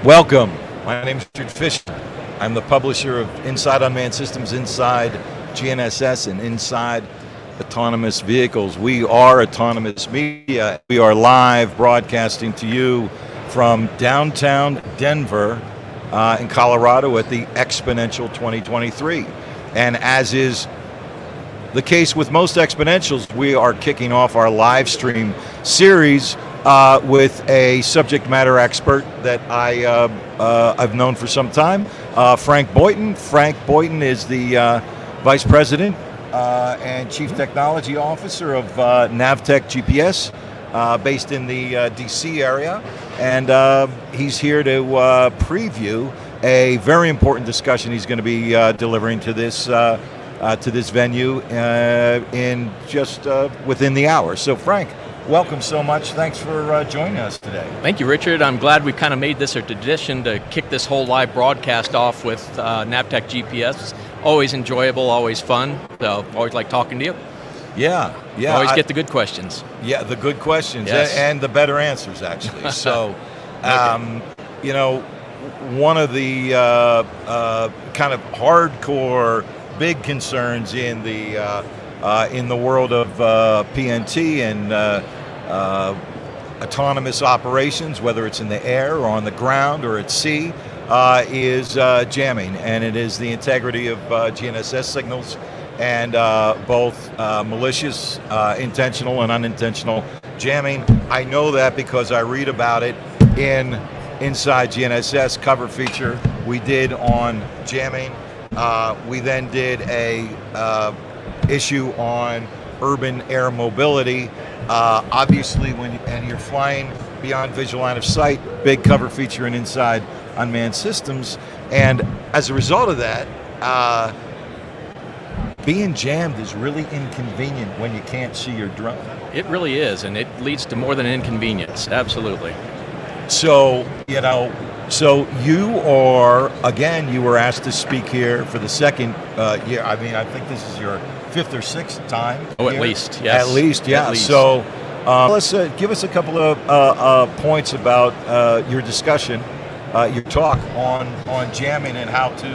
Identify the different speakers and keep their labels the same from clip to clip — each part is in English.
Speaker 1: Welcome. My name is Richard Fisher. I'm the publisher of Inside Unmanned Systems, Inside GNSS, and Inside Autonomous Vehicles. We are Autonomous Media. We are live broadcasting to you from downtown Denver in Colorado at the Xponential 2023. And as is the case with most Xponentials, we are kicking off our live stream series with a subject matter expert that I've known for some time, Franck Boynton. Franck Boynton is the Vice President and Chief Technology Officer of NavTechGPS, based in the DC area, and he's here to preview a very important discussion he's going to be delivering to this venue in just within the hour. So Franck, welcome so much. Thanks for joining us today.
Speaker 2: Thank you, Richard. I'm glad we kind of made this a tradition to kick this whole live broadcast off with NavTechGPS. Always enjoyable, always fun. So always like talking to you.
Speaker 1: Yeah.
Speaker 2: Always get the good questions.
Speaker 1: Yeah, the good questions,
Speaker 2: yes.
Speaker 1: And the better answers, actually. So, you know, one of the kind of hardcore big concerns in the world of PNT and autonomous operations, whether it's in the air or on the ground or at sea, is jamming, and it is the integrity of GNSS signals, and both malicious, intentional and unintentional jamming. I know that because I read about it in Inside GNSS cover feature we did on jamming. We then did a issue on urban air mobility. Obviously, when you're flying beyond visual line of sight, big cover feature in Inside Unmanned Systems, and as a result of that, being jammed is really inconvenient when you can't see your drone.
Speaker 2: It really is, and it leads to more than inconvenience. Absolutely.
Speaker 1: So, so you are, again, you were asked to speak here for the second year. I mean, I think this is your fifth or sixth time.
Speaker 2: Oh,
Speaker 1: here.
Speaker 2: At least, yes.
Speaker 1: At least, yeah.
Speaker 2: At least.
Speaker 1: So let's give us a couple of points about your discussion, your talk on jamming and how to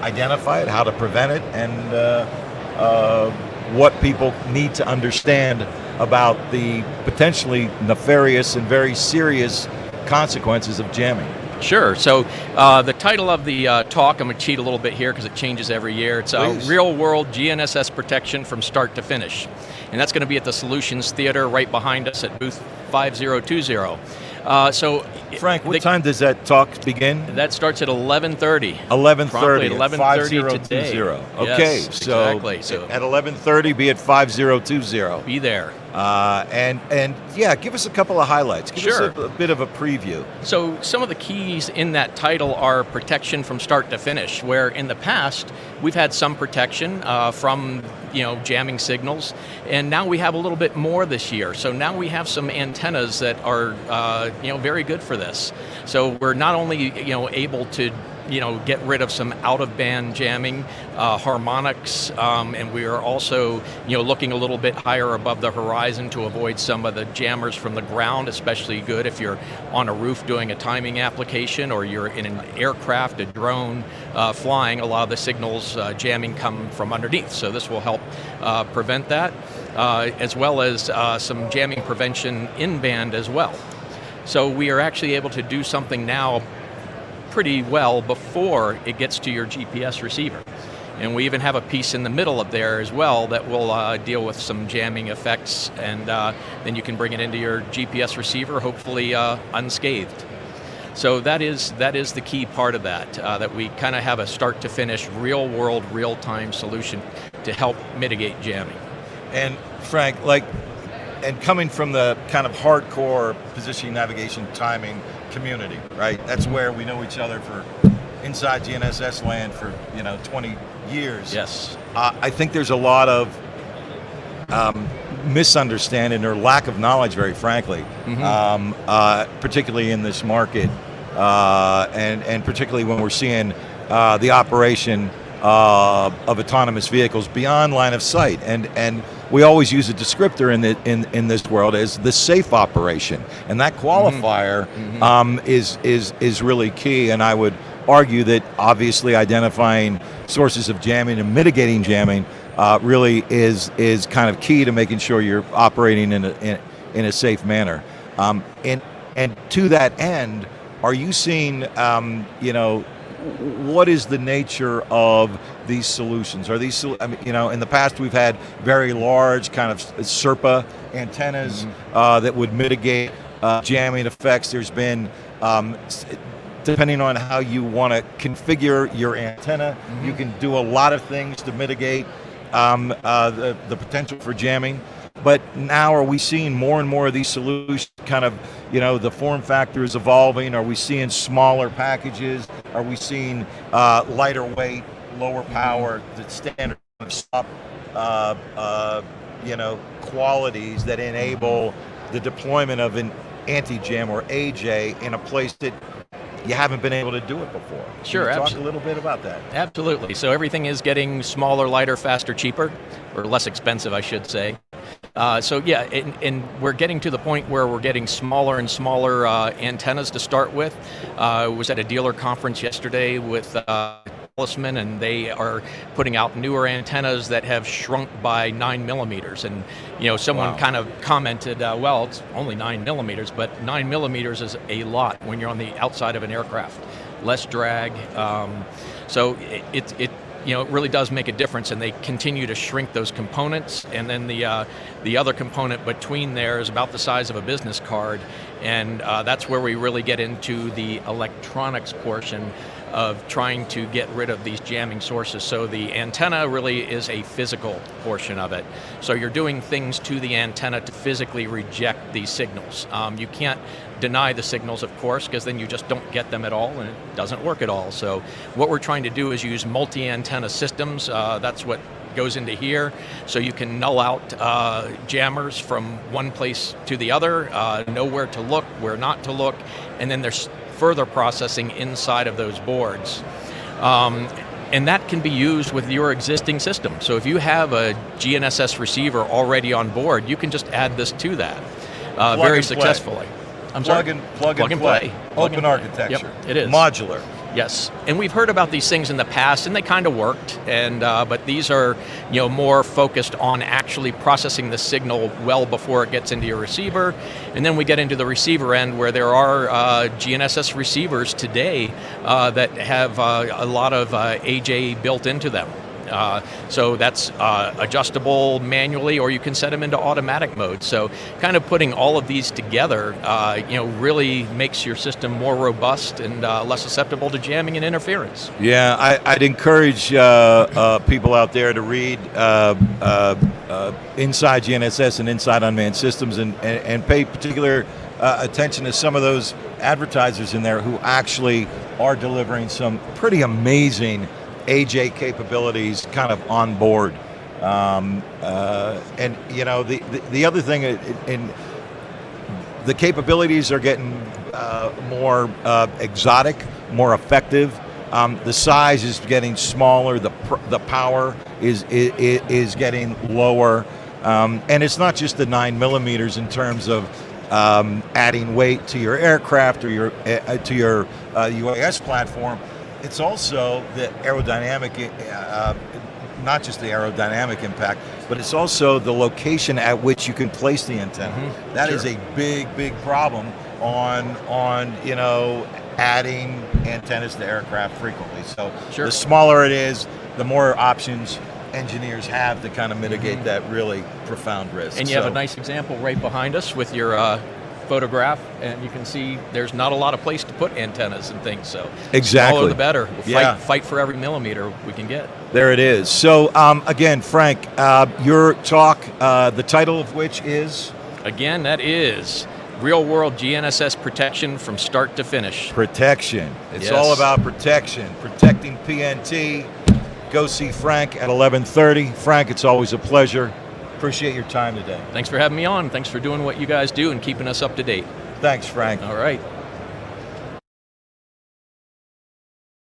Speaker 1: identify it, how to prevent it, and what people need to understand about the potentially nefarious and very serious consequences of jamming.
Speaker 2: Sure. So the title of the talk, I'm going to cheat a little bit here because it changes every year. It's Real World GNSS Protection from Start to Finish. And that's going to be at the Solutions Theater right behind us at booth 5020.
Speaker 1: Franck, what time does that talk begin?
Speaker 2: That starts at 11:30.
Speaker 1: 11:30.
Speaker 2: 11:30 today.
Speaker 1: Okay,
Speaker 2: yes,
Speaker 1: so,
Speaker 2: exactly. So
Speaker 1: at 11:30, be at 5020.
Speaker 2: Be there.
Speaker 1: And yeah, give us a couple of highlights. Give
Speaker 2: Sure.
Speaker 1: us a bit of a preview.
Speaker 2: So some of the keys in that title are protection from start to finish, where in the past we've had some protection from jamming signals, and now we have a little bit more this year. So now we have some antennas that are very good for this. So we're not only able to get rid of some out-of-band jamming, harmonics, and we are also looking a little bit higher above the horizon to avoid some of the jammers from the ground, especially good if you're on a roof doing a timing application, or you're in an aircraft, a drone flying. A lot of the signals jamming come from underneath, so this will help prevent that, as well as some jamming prevention in-band as well. So we are actually able to do something now pretty well before it gets to your GPS receiver. And we even have a piece in the middle of there as well that will deal with some jamming effects, and then you can bring it into your GPS receiver, hopefully unscathed. So that is the key part of that, that we kind of have a start to finish, real world, real time solution to help mitigate jamming.
Speaker 1: And Franck, and coming from the kind of hardcore positioning, navigation, timing community, right? That's where we know each other for inside GNSS land for 20 years.
Speaker 2: Yes.
Speaker 1: I think there's a lot of misunderstanding or lack of knowledge, very frankly, particularly in this market, and particularly when we're seeing the operation of autonomous vehicles beyond line of sight, and we always use a descriptor in this world as the safe operation, and that qualifier is really key. And I would argue that obviously identifying sources of jamming and mitigating jamming really is kind of key to making sure you're operating in a safe manner. And to that end, are you seeing, what is the nature of these solutions? Are these, in the past we've had very large kind of SERPA antennas that would mitigate jamming effects. There's been, depending on how you want to configure your antenna, you can do a lot of things to mitigate the potential for jamming. But now are we seeing more and more of these solutions kind of, the form factor is evolving? Are we seeing smaller packages? Are we seeing lighter weight, lower power, the standard stop, qualities that enable the deployment of an anti-jam or AJ in a place that you haven't been able to do it before?
Speaker 2: Sure,
Speaker 1: Can you talk a little bit about that?
Speaker 2: Absolutely. So everything is getting smaller, lighter, faster, cheaper, or less expensive, I should say. And we're getting to the point where we're getting smaller and smaller antennas to start with. I was at a dealer conference yesterday with Talisman, and they are putting out newer antennas that have shrunk by 9 millimeters. And someone kind of commented, well, it's only 9 millimeters, but 9 millimeters is a lot when you're on the outside of an aircraft. Less drag. So it really does make a difference, and they continue to shrink those components. And then the other component between there is about the size of a business card, and that's where we really get into the electronics portion of trying to get rid of these jamming sources. So the antenna really is a physical portion of it. So you're doing things to the antenna to physically reject these signals. You can't deny the signals, of course, because then you just don't get them at all, and it doesn't work at all. So what we're trying to do is use multi-antenna systems. That's what goes into here. So you can null out jammers from one place to the other, know where to look, where not to look, and then there's further processing inside of those boards. And that can be used with your existing system. So if you have a GNSS receiver already on board, you can just add this to that very successfully.
Speaker 1: Plug and play. Open architecture.
Speaker 2: Yep, it is.
Speaker 1: Modular.
Speaker 2: Yes, and we've heard about these things in the past, and they kind of worked. And but these are, more focused on actually processing the signal well before it gets into your receiver. And then we get into the receiver end, where there are GNSS receivers today that have a lot of AJ built into them. So that's adjustable manually, or you can set them into automatic mode. So kind of putting all of these together, really makes your system more robust and less susceptible to jamming and interference.
Speaker 1: Yeah, I'd encourage people out there to read Inside GNSS and Inside Unmanned Systems, and pay particular attention to some of those advertisers in there who actually are delivering some pretty amazing AJ capabilities kind of on board. And the other thing, in the capabilities are getting more exotic, more effective. The size is getting smaller. The power is getting lower, and it's not just the 9 millimeters in terms of adding weight to your aircraft or your UAS platform. It's also the aerodynamic, not just the aerodynamic impact, but it's also the location at which you can place the antenna. That is a big problem on adding antennas to aircraft frequently. So the smaller it is, the more options engineers have to kind of mitigate that really profound risk.
Speaker 2: And you have a nice example right behind us with your photograph, and you can see there's not a lot of place to put antennas and things, so
Speaker 1: exactly,
Speaker 2: smaller the better. We'll fight for every millimeter we can get.
Speaker 1: There it is. So again, Frank, your talk, the title of which is?
Speaker 2: Again, that is Real World GNSS Protection from Start to Finish.
Speaker 1: Protection. It's all about protection, protecting PNT. Go see Frank at 11:30. Frank, it's always a pleasure. Appreciate your time today.
Speaker 2: Thanks for having me on. Thanks for doing what you guys do and keeping us up to date.
Speaker 1: Thanks, Frank.
Speaker 2: All right.